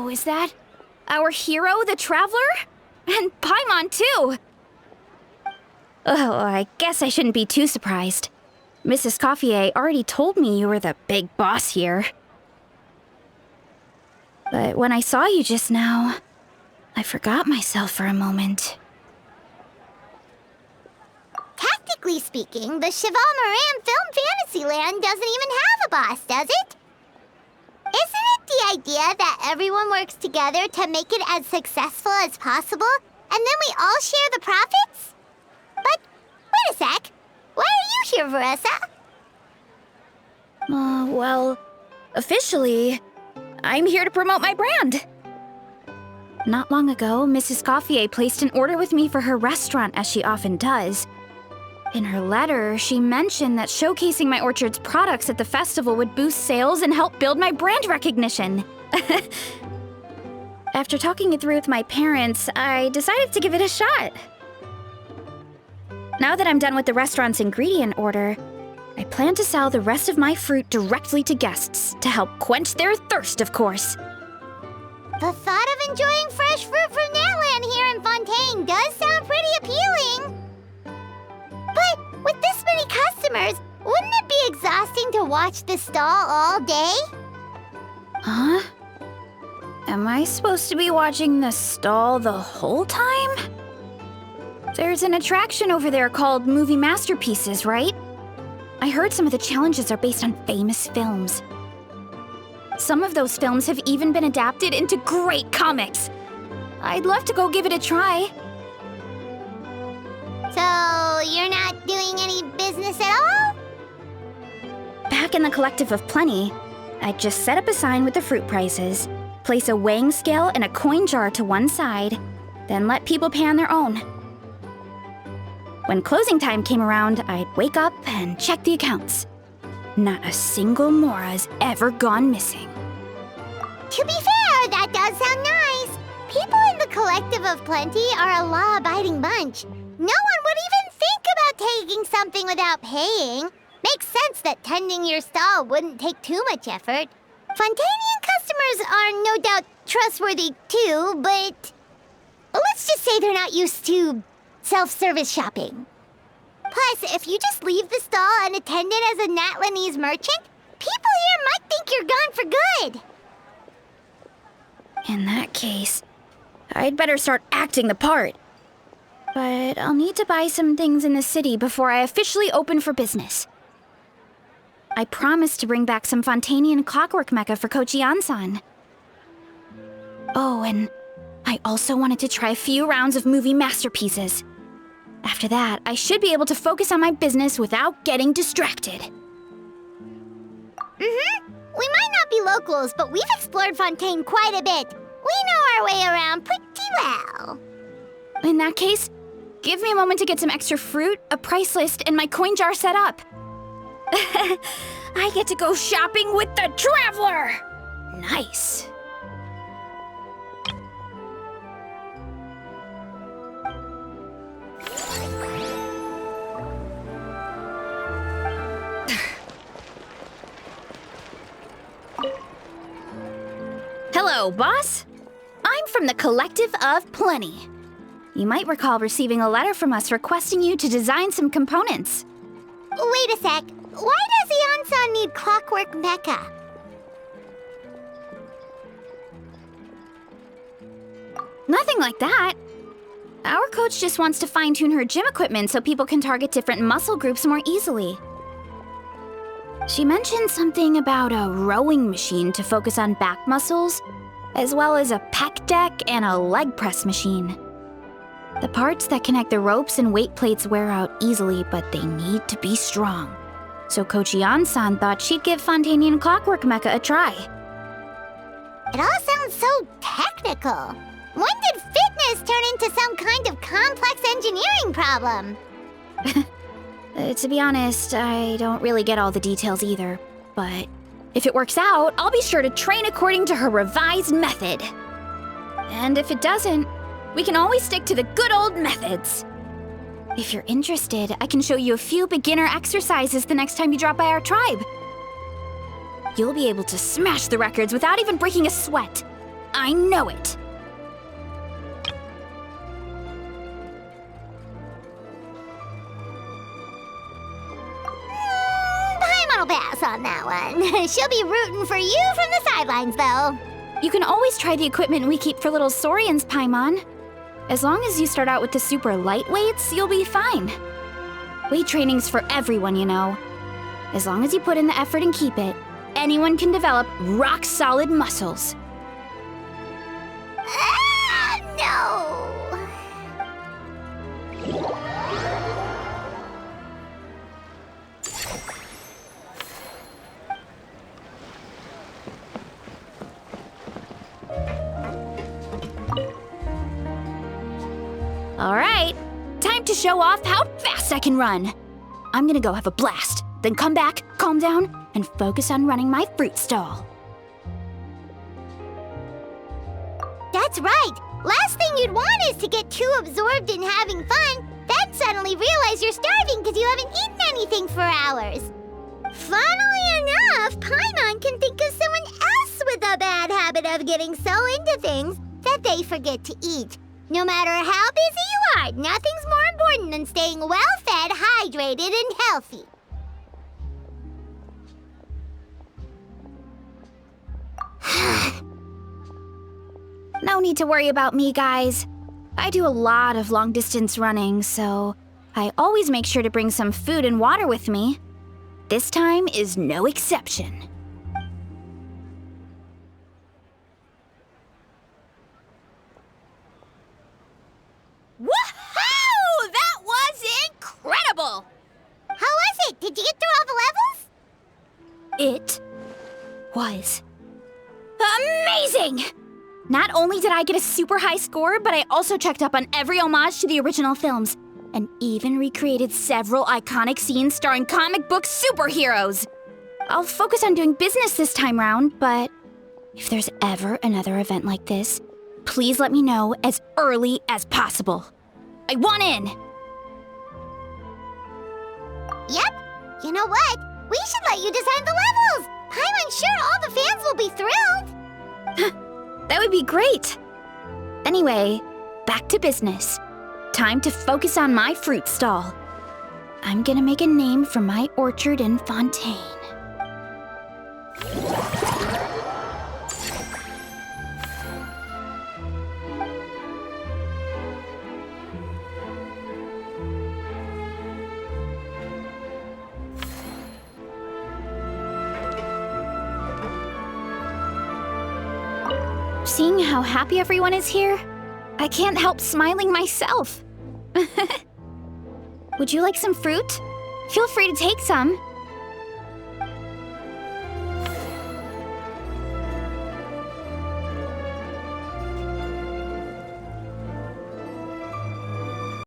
Oh, is that our hero, the Traveler? And Paimon, too! Oh, I guess I shouldn't be too surprised. Mrs. Escoffier already told me you were the big boss here. But when I saw you just now, I forgot myself for a moment. Technically speaking, the Cheval Moran Film Fantasyland doesn't even have a boss, does it? Isn't it the idea that everyone works together to make it as successful as possible, and then we all share the profits? But, wait a sec. Why are you here, Varesa? Well, officially, I'm here to promote my brand. Not long ago, Mrs. Escoffier placed an order with me for her restaurant, as she often does. In her letter, she mentioned that showcasing my orchard's products at the festival would boost sales and help build my brand recognition. After talking it through with my parents, I decided to give it a shot. Now that I'm done with the restaurant's ingredient order, I plan to sell the rest of my fruit directly to guests to help quench their thirst, of course. The thought of enjoying fresh fruit from Natland here in Fontaine does sound pretty appealing. But with this many customers, wouldn't it be exhausting to watch the stall all day? Huh? Am I supposed to be watching the stall the whole time? There's an attraction over there called Movie Masterpieces, right? I heard some of the challenges are based on famous films. Some of those films have even been adapted into great comics. I'd love to go give it a try. So, you're not doing any business at all? Back in the Collective of Plenty, I'd just set up a sign with the fruit prices, place a weighing scale and a coin jar to one side, then let people pay on their own. When closing time came around, I'd wake up and check the accounts. Not a single Mora has ever gone missing. To be fair, that does sound nice. People in the Collective of Plenty are a law-abiding bunch. No one would even think about taking something without paying. Makes sense that tending your stall wouldn't take too much effort. Fontainian customers are no doubt trustworthy too, but let's just say they're not used to self-service shopping. Plus, if you just leave the stall unattended as a Natlanese merchant, people here might think you're gone for good. In that case, I'd better start acting the part. But I'll need to buy some things in the city before I officially open for business. I promised to bring back some Fontainian clockwork mecha for Kochi-san. Oh, and I also wanted to try a few rounds of movie masterpieces. After that, I should be able to focus on my business without getting distracted. We might not be locals, but we've explored Fontaine quite a bit. We know our way around pretty well. In that case, give me a moment to get some extra fruit, a price list, and my coin jar set up. I get to go shopping with the Traveler! Nice. Hello, boss. I'm from the Collective of Plenty. You might recall receiving a letter from us requesting you to design some components. Wait a sec. Why does Ian-san need clockwork mecha? Nothing like that. Our coach just wants to fine-tune her gym equipment so people can target different muscle groups more easily. She mentioned something about a rowing machine to focus on back muscles, as well as a pec deck and a leg press machine. The parts that connect the ropes and weight plates wear out easily, but they need to be strong. So Coach Ian-san thought she'd give Fontainian clockwork mecha a try. It all sounds so technical. When did fitness turn into some kind of complex engineering problem? To be honest, I don't really get all the details either. But if it works out, I'll be sure to train according to her revised method. And if it doesn't, we can always stick to the good old methods. If you're interested, I can show you a few beginner exercises the next time you drop by our tribe. You'll be able to smash the records without even breaking a sweat. I know it. Paimon will pass on that one. She'll be rooting for you from the sidelines, though. You can always try the equipment we keep for little Saurians, Paimon. As long as you start out with the super lightweights, you'll be fine. Weight training's for everyone, you know. As long as you put in the effort and keep it, anyone can develop rock-solid muscles. No! All right, time to show off how fast I can run. I'm gonna go have a blast, then come back, calm down, and focus on running my fruit stall. That's right. Last thing you'd want is to get too absorbed in having fun, then suddenly realize you're starving because you haven't eaten anything for hours. Funnily enough, Paimon can think of someone else with a bad habit of getting so into things that they forget to eat. No matter how busy you are, nothing's more important than staying well-fed, hydrated, and healthy. No need to worry about me, guys. I do a lot of long-distance running, so I always make sure to bring some food and water with me. This time is no exception. Woohoo! That was incredible! How was it? Did you get through all the levels? It was amazing! Not only did I get a super high score, but I also checked up on every homage to the original films, and even recreated several iconic scenes starring comic book superheroes. I'll focus on doing business this time round, but if there's ever another event like this, please let me know as early as possible. I want in! Yep. You know what? We should let you design the levels. I'm sure all the fans will be thrilled. That would be great. Anyway, back to business. Time to focus on my fruit stall. I'm gonna make a name for my orchard in Fontaine. Seeing how happy everyone is here, I can't help smiling myself. Would you like some fruit? Feel free to take some.